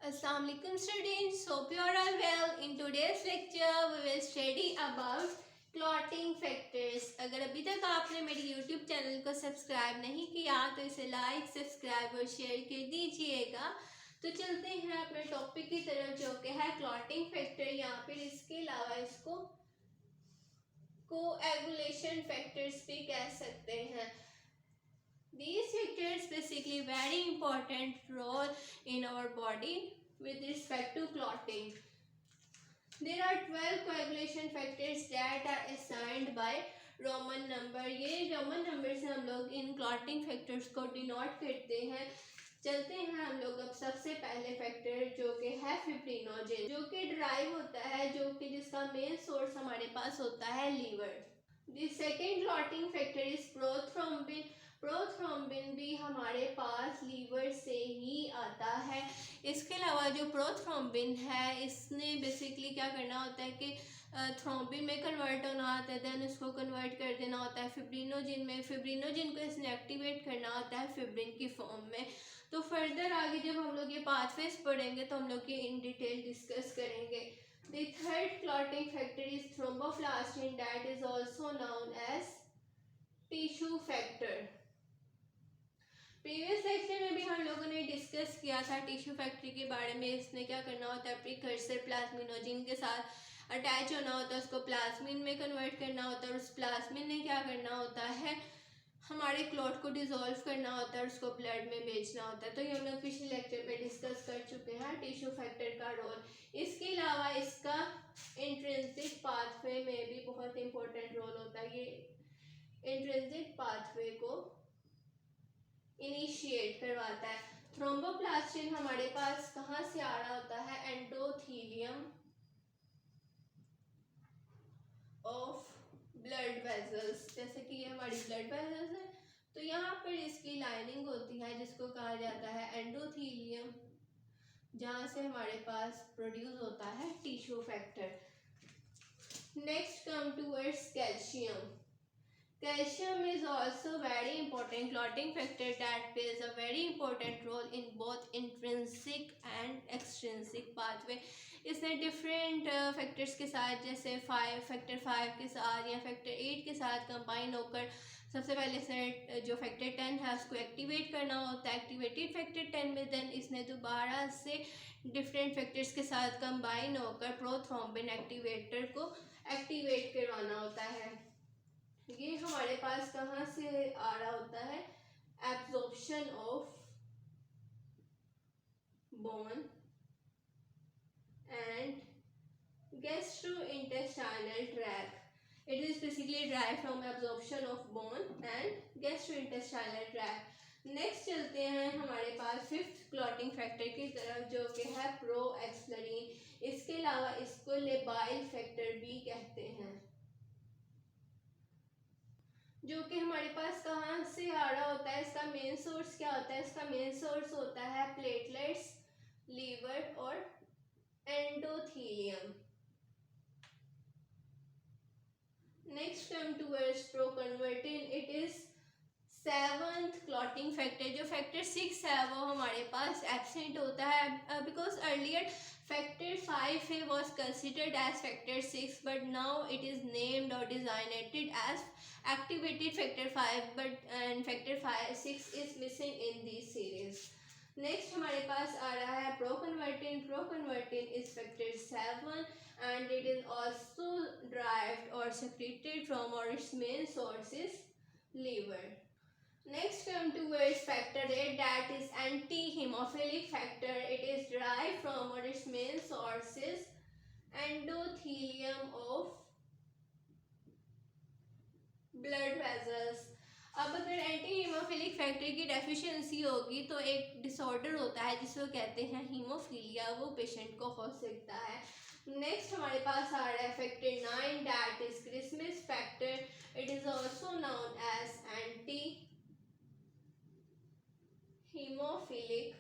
Assalamualaikum students, hope you are all well. In today's lecture we will study about clotting factors. अगर अभी तक आपने मेरे YouTube channel को सब्सक्राइब नहीं किया तो इसे लाइक, सब्सक्राइब और शेयर कर दीजिएगा। तो चलते हैं अपने टॉपिक की तरफ जो कि है क्लॉटिंग फैक्टर, या फिर इसके अलावा इसको कोएगुलेशन फैक्टर्स भी कह सकते हैं। These factors basically very important role in our body with respect to clotting. There are 12 coagulation factors that are assigned by Roman number. ये Roman number से हम लोग इन clotting factors को denote करते हैं। चलते हैं हम लोग अब सबसे पहले फैक्टर जो कि है फिब्रिनोजेन, जो कि ड्राइव होता है, जो कि जिसका मेन सोर्स हमारे पास होता है liver. The second clotting factor is prothrombin. Prothrombin भी हमारे पास लीवर से ही आता है। इसके अलावा जो प्रोथ्रोम्बिन है इसने बेसिकली क्या करना होता है कि थ्रोम्बिन में कन्वर्ट होना होता है, देन उसको कन्वर्ट कर देना होता है फिब्रिनोजिन में। फिब्रिनोजिन को इसने एक्टिवेट करना होता है फिब्रिन की फॉर्म में। तो फर्दर आगे जब हम लोग ये पाथवेज पढ़ेंगे तो हम लोग ये इन डिटेल डिस्कस करेंगे। The third clotting factor is thromboplastin, that is also known as tissue factor. Previous lecture में भी हम लोगों ने डिस्कस किया था टिश्यू फैक्टर के बारे में। इसने क्या करना होता है, प्रीकर्सर प्लाज्मिनोजिन के साथ अटैच होना होता है, उसको प्लाज्मिन में कन्वर्ट करना होता है और उस प्लाज्मिन ने क्या करना होता है, हमारे क्लॉट को डिसॉल्व करना होता है और उसको ब्लड में भेजना होता है। तो ये हम लोग पिछले लेक्चर में डिस्कस कर चुके हैं टिश्यू फैक्टर का रोल। इसके अलावा इसका इंट्रिंसिक पाथवे में भी बहुत इंपॉर्टेंट रोल होता है। ये इंट्रिंसिक पाथवे को इनिशिएट करवाता है। थ्रोम्बोप्लास्टिन हमारे पास कहाँ से आ रहा होता है, एंडोथीलियम ऑफ ब्लड वेजल्स। जैसे कि ये हमारी ब्लड वेजल्स है, तो यहाँ पर इसकी लाइनिंग होती है जिसको कहा जाता है एंडोथीलियम, जहाँ से हमारे पास प्रोड्यूस होता है tissue factor. Next come towards calcium. Calcium is also very important clotting factor that plays a very important role in both intrinsic and extrinsic pathway. इसने डिफरेंट फैक्टर्स के साथ, जैसे फैक्टर 5 के साथ या फैक्टर 8 के साथ कंबाइन होकर सबसे पहले से जो फैक्टर 10 है उसको एक्टिवेट करना होता है, एक्टिवेटेड फैक्टर 10 में। देन इसने दोबारा से डिफरेंट फैक्टर्स के साथ कंबाइन होकर प्रोथ्रोम्बिन एक्टिवेटर को एक्टिवेट करवाना होता है। ये हमारे पास कहाँ से आ रहा होता है, absorption of bone and gastrointestinal tract. It is basically derived from absorption of bone and gastrointestinal tract. Next चलते हैं हमारे पास फिफ्थ क्लॉटिंग फैक्टर की तरफ जो कि है प्रोएक्सलरीन। इसके अलावा इसको लेबाइल फैक्टर भी कहते हैं, जो कि हमारे पास कहाँ से आ रहा होता है। इसका मेन सोर्स क्या होता है, इसका मेन सोर्स होता है प्लेटलेट्स, लीवर और endothelium. Next come towards proconvertin. It is seventh clotting factor. जो फैक्टर 6 है वो हमारे पास एब्सेंट होता है, बिकॉज अर्लियर factor 5 है was considered as factor 6, but now it is named or designated as activated factor 5, but and factor 6 is missing in this series. Next हमारे पास आ रहा है प्रोकन्वर्टिन। प्रोकन्वर्टिन is factor 7 and it is also derived or secreted from, or its main source is liver. Next come towards factor 8, that is anti-hemophilic factor. It is derived from, or its main source is endothelium of blood vessels. अब अगर anti haemophilic factor की deficiency होगी तो एक disorder होता है जिसको कहते हैं हीमोफीलिया, वो पेशेंट को हो सकता है। नेक्स्ट हमारे पास आ रहा है factor 9, that is Christmas factor. It is also known as anti haemophilic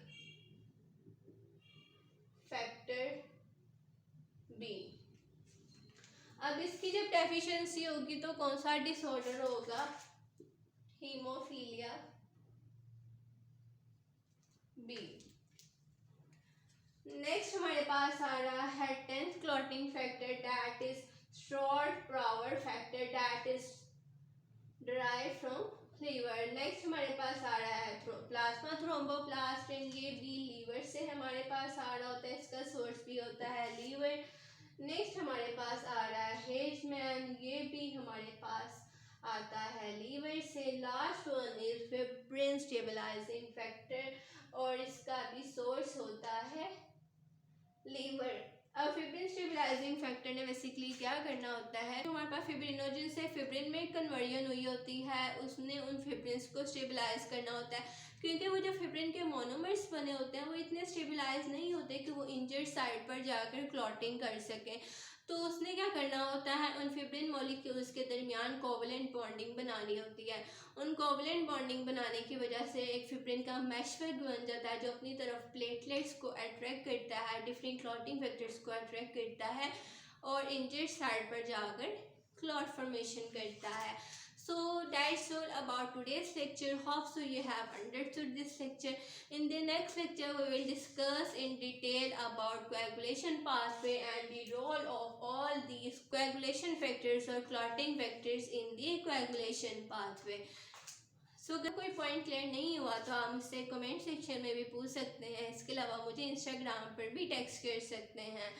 factor B. अब इसकी जब डेफिशिएंसी होगी तो कौन सा डिसऑर्डर होगा, हीमोफीलिया बी। पास आ रहा है 10th clotting factor, that is short power factor, that is derive from liver. Next हमारे पास आ रहा है प्लाज्मा थ्रोम्बोप्लास्टिन, ये भी लीवर से हमारे पास आ रहा होता है, इसका सोर्स भी होता है लीवर। नेक्स्ट हमारे पास आ रहा है हेजमैन, ये भी हमारे पास आता है लीवर से। Last one is fibrin stabilising factor, और इसका भी सोर्स होता है लीवर। अब फिब्रिन स्टेबलाइजिंग फैक्टर ने बेसिकली क्या करना होता है, हमारे पास फिब्रिनोजन से फिब्रिन में कन्वर्जन हुई होती है, उसने उन फिब्रिन्स को स्टेबलाइज करना होता है, क्योंकि वो जो फिब्रिन के मोनोमर्स बने होते हैं वो इतने स्टेबलाइज नहीं होते कि वो इंजर्ड साइड पर जाकर क्लॉटिंग कर सकें। तो उसने क्या करना होता है, उन फिब्रिन मॉलिक्यूल्स के दरमियान कोवलेंट बॉन्डिंग बनानी होती है। उन कोवलेंट बॉन्डिंग बनाने की वजह से एक फिब्रिन का मैशवर्क बन जाता है, जो अपनी तरफ प्लेटलेट्स को अट्रैक्ट करता है, डिफरेंट क्लॉटिंग फैक्टर्स को अट्रैक्ट करता है, और इंजर्ड साइड पर जाकर क्लॉट फॉर्मेशन करता है। So that's all about today's lecture. Hope so you have understood this lecture. In the next lecture we will discuss in detail about coagulation pathway and the role of all these coagulation factors or clotting factors in the coagulation pathway. So अगर कोई point clear नहीं हुआ तो आप मुझसे comment section में भी पूछ सकते हैं। इसके अलावा मुझे इंस्टाग्राम पर भी टेक्स्ट कर सकते हैं।